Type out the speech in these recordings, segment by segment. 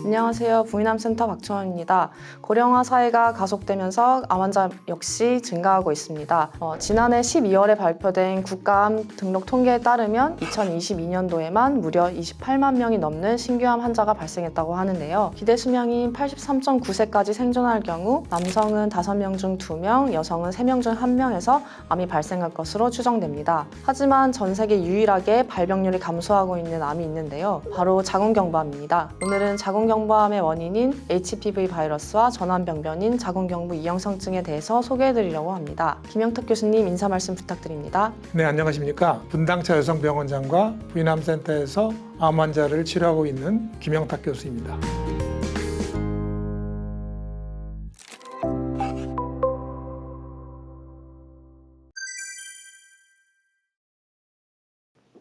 안녕하세요. 부인암센터 박초원입니다. 고령화 사회가 가속되면서 암 환자 역시 증가하고 있습니다. 지난해 12월에 발표된 국가암 등록 통계에 따르면 2022년도에만 무려 28만 명이 넘는 신규암 환자가 발생했다고 하는데요. 기대 수명인 83.9세까지 생존할 경우 남성은 5명 중 2명, 여성은 3명 중 1명에서 암이 발생할 것으로 추정됩니다. 하지만 전 세계 유일하게 발병률이 감소하고 있는 암이 있는데요. 바로 자궁경부암입니다. 오늘은 자궁경부암의 원인인 HPV 바이러스와 전환병변인 자궁경부 이형성증에 대해서 소개해드리려고 합니다. 김영탁 교수님 인사 말씀 부탁드립니다. 네, 안녕하십니까. 분당차 여성병원장과 부인암센터에서 암 환자를 치료하고 있는 김영탁 교수입니다.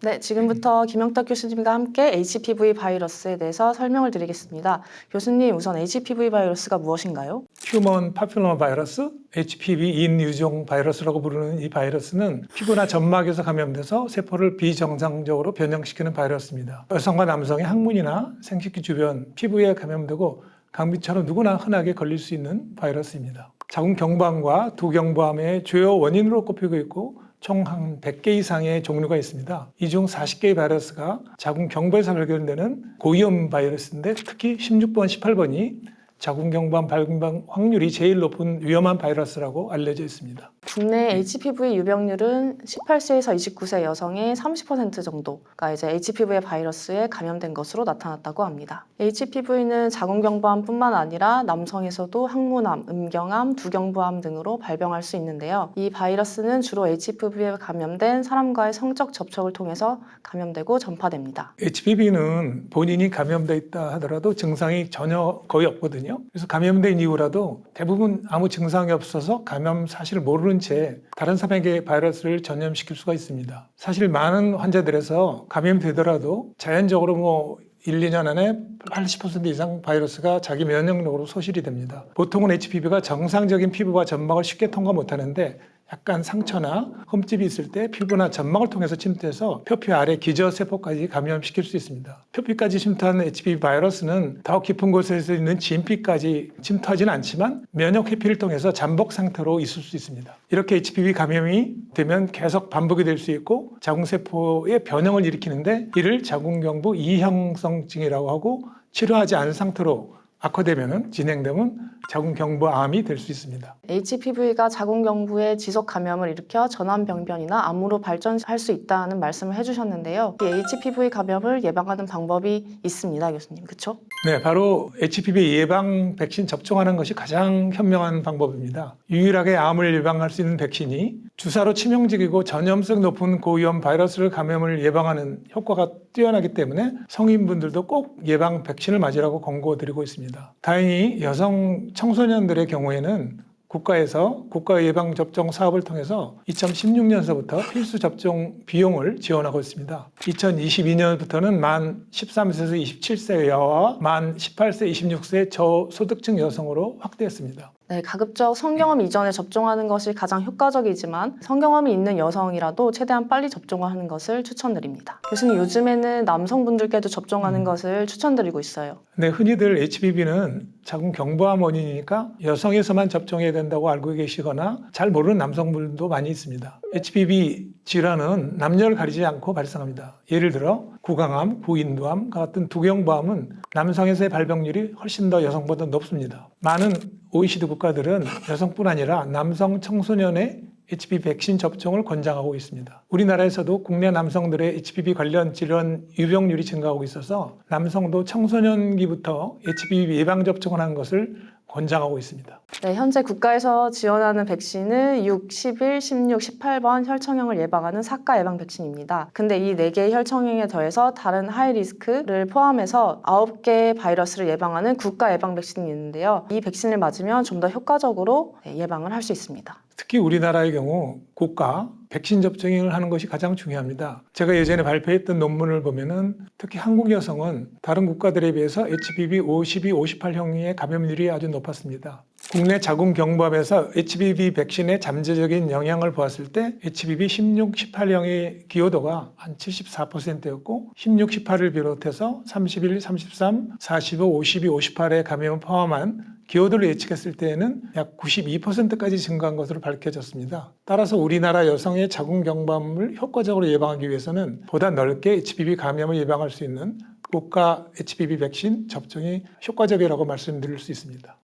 네, 지금부터 김영탁 교수님과 함께 HPV 바이러스에 대해서 설명을 드리겠습니다. 교수님, 우선 HPV 바이러스가 무엇인가요? 휴먼 파필로마 바이러스, HPV 인유종 바이러스라고 부르는 이 바이러스는 피부나 점막에서 감염돼서 세포를 비정상적으로 변형시키는 바이러스입니다. 여성과 남성의 항문이나 생식기 주변 피부에 감염되고 감기처럼 누구나 흔하게 걸릴 수 있는 바이러스입니다. 자궁경부암과 두경부암의 주요 원인으로 꼽히고 있고 총 한 100개 이상의 종류가 있습니다. 이 중 40개의 바이러스가 자궁경부에서 발견되는 고위험 바이러스인데 특히 16번, 18번이 자궁경부암 발병 확률이 제일 높은 위험한 바이러스라고 알려져 있습니다. 국내 HPV 유병률은 18세에서 29세 여성의 30% 정도가 HPV 바이러스에 감염된 것으로 나타났다고 합니다. HPV는 자궁경부암뿐만 아니라 남성에서도 항문암, 음경암, 두경부암 등으로 발병할 수 있는데요. 이 바이러스는 주로 HPV에 감염된 사람과의 성적 접촉을 통해서 감염되고 전파됩니다. HPV는 본인이 감염돼 있다 하더라도 증상이 전혀 거의 없거든요. 그래서 감염된 이후라도 대부분 아무 증상이 없어서 감염 사실을 모르는 채 다른 사람에게 바이러스를 전염시킬 수가 있습니다. 사실 많은 환자들에서 감염되더라도 자연적으로 1, 2년 안에 80% 이상 바이러스가 자기 면역력으로 소실이 됩니다. 보통은 HPV가 정상적인 피부와 점막을 쉽게 통과 못하는데 약간 상처나 흠집이 있을 때 피부나 점막을 통해서 침투해서 표피 아래 기저세포까지 감염시킬 수 있습니다. 표피까지 침투하는 HPV 바이러스는 더 깊은 곳에서 있는 진피까지 침투하지는 않지만 면역 회피를 통해서 잠복 상태로 있을 수 있습니다. 이렇게 HPV 감염이 되면 계속 반복이 될 수 있고 자궁세포의 변형을 일으키는데 이를 자궁경부 이형성증이라고 하고 치료하지 않은 상태로 악화되면 진행되면 자궁경부암이 될 수 있습니다. HPV가 자궁경부에 지속 감염을 일으켜 전환병변이나 암으로 발전할 수 있다는 말씀을 해주셨는데요. 이 HPV 감염을 예방하는 방법이 있습니다, 교수님. 그렇죠? 네, 바로 HPV 예방 백신 접종하는 것이 가장 현명한 방법입니다. 유일하게 암을 예방할 수 있는 백신이 주사로 치명적이고 전염성 높은 고위험 바이러스를 감염을 예방하는 효과가 뛰어나기 때문에 성인분들도 꼭 예방 백신을 맞으라고 권고드리고 있습니다. 다행히 여성 청소년들의 경우에는 국가에서 국가 예방접종 사업을 통해서 2016년서부터 필수 접종 비용을 지원하고 있습니다. 2022년부터는 만 13세에서 27세 여아와 만 18세, 26세 저소득층 여성으로 확대했습니다. 네, 가급적 성경험 이전에 접종하는 것이 가장 효과적이지만 성경험이 있는 여성이라도 최대한 빨리 접종을 하는 것을 추천드립니다. 교수님, 요즘에는 남성분들께도 접종하는 것을 추천드리고 있어요. 네, 흔히들 HPV는 자궁경부암 원인이니까 여성에서만 접종해야 된다고 알고 계시거나 잘 모르는 남성분들도 많이 있습니다. HPV 질환은 남녀를 가리지 않고 발생합니다. 예를 들어 구강암, 구인두암과 같은 두경부암은 남성에서의 발병률이 훨씬 더 여성보다 높습니다. 많은 OECD 국가들은 여성뿐 아니라 남성 청소년의 HPV 백신 접종을 권장하고 있습니다. 우리나라에서도 국내 남성들의 HPV 관련 질환 유병률이 증가하고 있어서 남성도 청소년기부터 HPV 예방 접종을 하는 것을 권장하고 있습니다. 네, 현재 국가에서 지원하는 백신은 6, 11, 16, 18번 혈청형을 예방하는 4가 예방 백신입니다. 근데 이 4개의 혈청형에 더해서 다른 하이리스크를 포함해서 9개의 바이러스를 예방하는 국가 예방 백신이 있는데요. 이 백신을 맞으면 좀 더 효과적으로 예방을 할 수 있습니다. 특히 우리나라의 경우 국가 백신 접종을 하는 것이 가장 중요합니다. 제가 예전에 발표했던 논문을 보면은 특히 한국 여성은 다른 국가들에 비해서 HPV 52, 58형의 감염률이 아주 높았습니다. 국내 자궁 경부암에서 HPV 백신의 잠재적인 영향을 보았을 때 HPV 16, 18형의 기여도가 한 74%였고 16, 18을 비롯해서 31, 33, 45, 52, 58의 감염을 포함한 기여도를 예측했을 때에는 약 92%까지 증가한 것으로 밝혀졌습니다. 따라서 우리나라 여성의 자궁 경부암을 효과적으로 예방하기 위해서는 보다 넓게 HPV 감염을 예방할 수 있는 고가 HPV 백신 접종이 효과적이라고 말씀드릴 수 있습니다.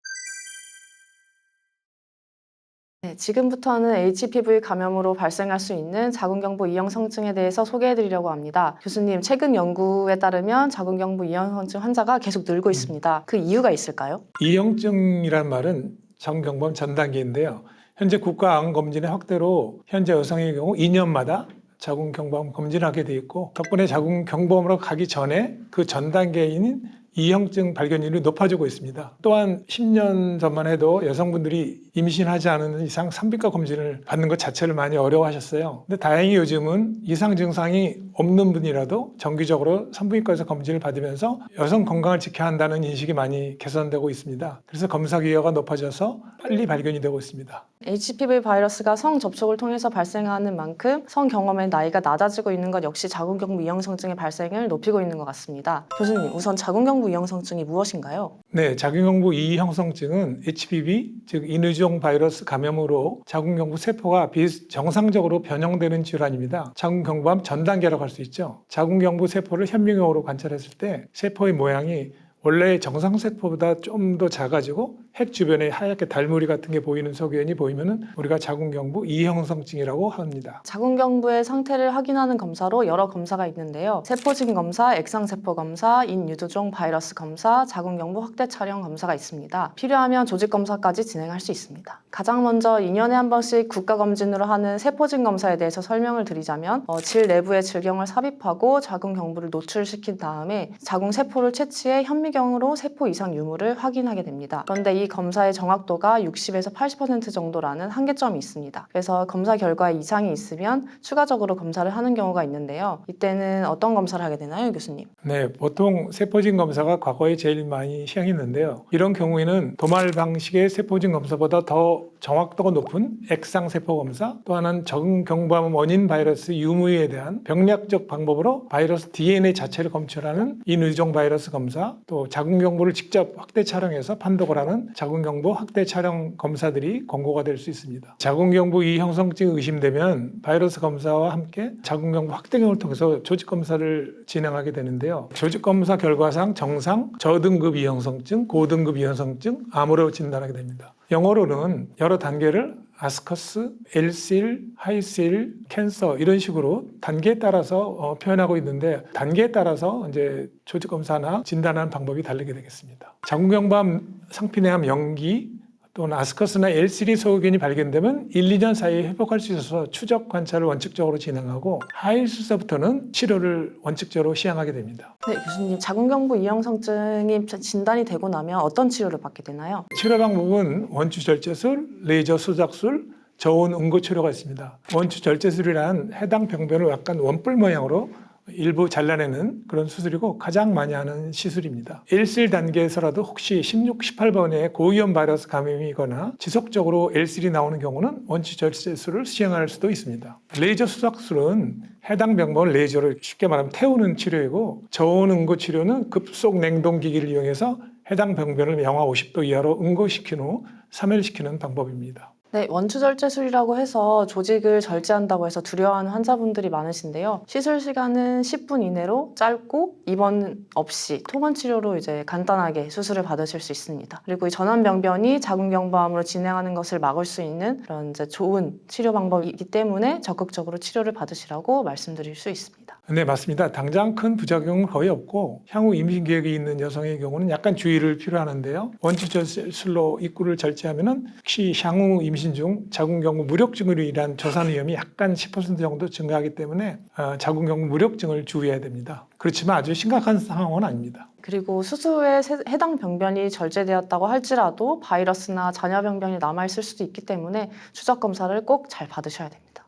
네, 지금부터는 HPV 감염으로 발생할 수 있는 자궁경부 이형성증에 대해서 소개해드리려고 합니다. 교수님, 최근 연구에 따르면 자궁경부 이형성증 환자가 계속 늘고 있습니다. 그 이유가 있을까요? 이형증이란 말은 자궁경부암 전 단계인데요. 현재 국가암검진의 확대로 현재 여성의 경우 2년마다 자궁경부암 검진을 하게 돼 있고 덕분에 자궁경부암으로 가기 전에 그 전 단계인 이형증 발견율이 높아지고 있습니다. 또한 10년 전만 해도 여성분들이 임신하지 않은 이상 산부인과 검진을 받는 것 자체를 많이 어려워하셨어요. 근데 다행히 요즘은 이상 증상이 없는 분이라도 정기적으로 산부인과에서 검진을 받으면서 여성 건강을 지켜야 한다는 인식이 많이 개선되고 있습니다. 그래서 검사 기여가 높아져서 빨리 발견이 되고 있습니다. HPV 바이러스가 성 접촉을 통해서 발생하는 만큼 성 경험의 나이가 낮아지고 있는 것 역시 자궁경부 이형성증의 발생을 높이고 있는 것 같습니다. 교수님, 우선 자궁경부 이형성증이 무엇인가요? 네, 자궁경부 이형성증은 HPV, 즉 인후종 바이러스 감염으로 자궁경부 세포가 비정상적으로 변형되는 질환입니다. 자궁경부암 전 단계라고 할 수 있죠. 자궁경부 세포를 현미경으로 관찰했을 때 세포의 모양이 원래 정상 세포보다 좀 더 작아지고 핵 주변에 하얗게 달무리 같은 게 보이는 소견이 보이면은 우리가 자궁경부 이형성증이라고 합니다. 자궁경부의 상태를 확인하는 검사로 여러 검사가 있는데요. 세포진 검사, 액상세포 검사, 인유두종 바이러스 검사, 자궁경부 확대 촬영 검사가 있습니다. 필요하면 조직 검사까지 진행할 수 있습니다. 가장 먼저 2년에 한 번씩 국가검진으로 하는 세포진 검사에 대해서 설명을 드리자면 질 내부에 질경을 삽입하고 자궁경부를 노출시킨 다음에 자궁세포를 채취해 현미경으로 세포 이상 유무를 확인하게 됩니다. 그런데 이 검사의 정확도가 60에서 80% 정도라는 한계점이 있습니다. 그래서 검사 결과에 이상이 있으면 추가적으로 검사를 하는 경우가 있는데요. 이때는 어떤 검사를 하게 되나요, 교수님? 네, 보통 세포진 검사가 과거에 제일 많이 시행했는데요. 이런 경우에는 도말 방식의 세포진 검사보다 더 정확도가 높은 액상세포 검사, 또 하나는 자궁경부암 원인 바이러스 유무에 대한 병리학적 방법으로 바이러스 DNA 자체를 검출하는 인후종 바이러스 검사, 또 자궁경부를 직접 확대 촬영해서 판독을 하는 자궁경부 확대 촬영 검사들이 권고가 될 수 있습니다. 자궁경부 이형성증이 의심되면 바이러스 검사와 함께 자궁경부 확대경을 통해서 조직 검사를 진행하게 되는데요. 조직 검사 결과상 정상, 저등급 이형성증, 고등급 이형성증, 암으로 진단하게 됩니다. 영어로는 여러 단계를 아스커스, L실, 하이실, 캔서 이런 식으로 단계에 따라서 표현하고 있는데 단계에 따라서 이제 조직 검사나 진단하는 방법이 다르게 되겠습니다. 자궁경부암 상피내암 영기 또는 아스커스나 L실이 소견이 발견되면 1, 2년 사이에 회복할 수 있어서 추적 관찰을 원칙적으로 진행하고 하이실서부터는 치료를 원칙적으로 시행하게 됩니다. 네, 교수님, 자궁경부 이형성증이 진단이 되고 나면 어떤 치료를 받게 되나요? 치료 방법은 원추절제술, 레이저 수작술, 저온 응고치료가 있습니다. 원추절제술이란 해당 병변을 약간 원뿔 모양으로 일부 잘라내는 그런 수술이고 가장 많이 하는 시술입니다. 1실 단계에서라도 혹시 16, 18번의 고위험 바이러스 감염이거나 지속적으로 L실이 나오는 경우는 원추절제술을 시행할 수도 있습니다. 레이저 수작술은 해당 병변을 레이저로 쉽게 말하면 태우는 치료이고 저온 응고 치료는 급속 냉동기기를 이용해서 해당 병변을 영하 50도 이하로 응고시킨 후 사멸시키는 방법입니다. 네, 원추절제술이라고 해서 조직을 절제한다고 해서 두려워하는 환자분들이 많으신데요. 시술 시간은 10분 이내로 짧고 입원 없이 통원 치료로 이제 간단하게 수술을 받으실 수 있습니다. 그리고 이 전완병변이 자궁경부암으로 진행하는 것을 막을 수 있는 그런 이제 좋은 치료 방법이기 때문에 적극적으로 치료를 받으시라고 말씀드릴 수 있습니다. 네, 맞습니다. 당장 큰 부작용은 거의 없고 향후 임신 계획이 있는 여성의 경우는 약간 주의를 필요하는데요. 원추절제술로 입구를 절제하면은 혹시 향후 임신 중 자궁경부 무력증으로 인한 조산 위험이 약간 10% 정도 증가하기 때문에 자궁경부 무력증을 주의해야 됩니다. 그렇지만 아주 심각한 상황은 아닙니다. 그리고 수술 후에 해당 병변이 절제되었다고 할지라도 바이러스나 잔여 병변이 남아있을 수도 있기 때문에 추적 검사를 꼭 잘 받으셔야 됩니다.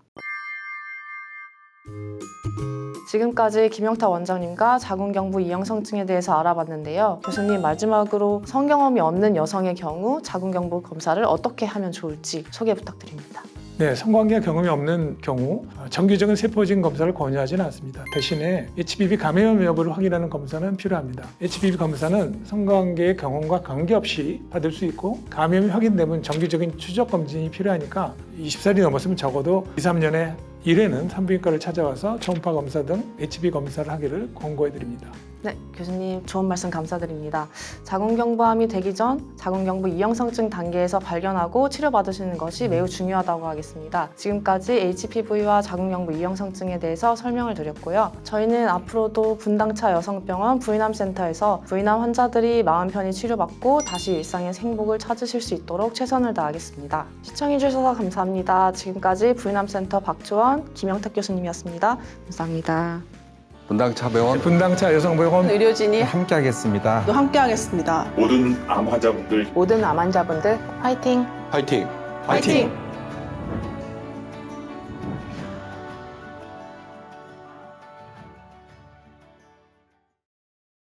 지금까지 김영탁 원장님과 자궁경부 이형성증에 대해서 알아봤는데요. 교수님, 마지막으로 성경험이 없는 여성의 경우 자궁경부 검사를 어떻게 하면 좋을지 소개 부탁드립니다. 네, 성관계 경험이 없는 경우 정기적인 세포진 검사를 권유하지는 않습니다. 대신에 HPV 감염 여부를 확인하는 검사는 필요합니다. HPV 검사는 성관계의 경험과 관계없이 받을 수 있고 감염이 확인되면 정기적인 추적 검진이 필요하니까 20살이 넘었으면 적어도 2, 3년에 1회는 산부인과를 찾아와서 초음파 검사 등 HPV 검사를 하기를 권고해드립니다. 네, 교수님 좋은 말씀 감사드립니다. 자궁경부암이 되기 전 자궁경부 이형성증 단계에서 발견하고 치료받으시는 것이 매우 중요하다고 하겠습니다. 지금까지 HPV와 자궁경부 이형성증에 대해서 설명을 드렸고요. 저희는 앞으로도 분당차 여성병원 부인암센터에서 부인암 환자들이 마음 편히 치료받고 다시 일상의 행복을 찾으실 수 있도록 최선을 다하겠습니다. 시청해주셔서 감사합니다. 지금까지 부인암센터 박주원, 김영탁 교수님이었습니다. 감사합니다. 분당차 병원 분당차 여성병원 의료진이 함께하겠습니다. 또 함께하겠습니다. 모든 암 환자분들 모든 암 환자분들 화이팅! 화이팅! 화이팅!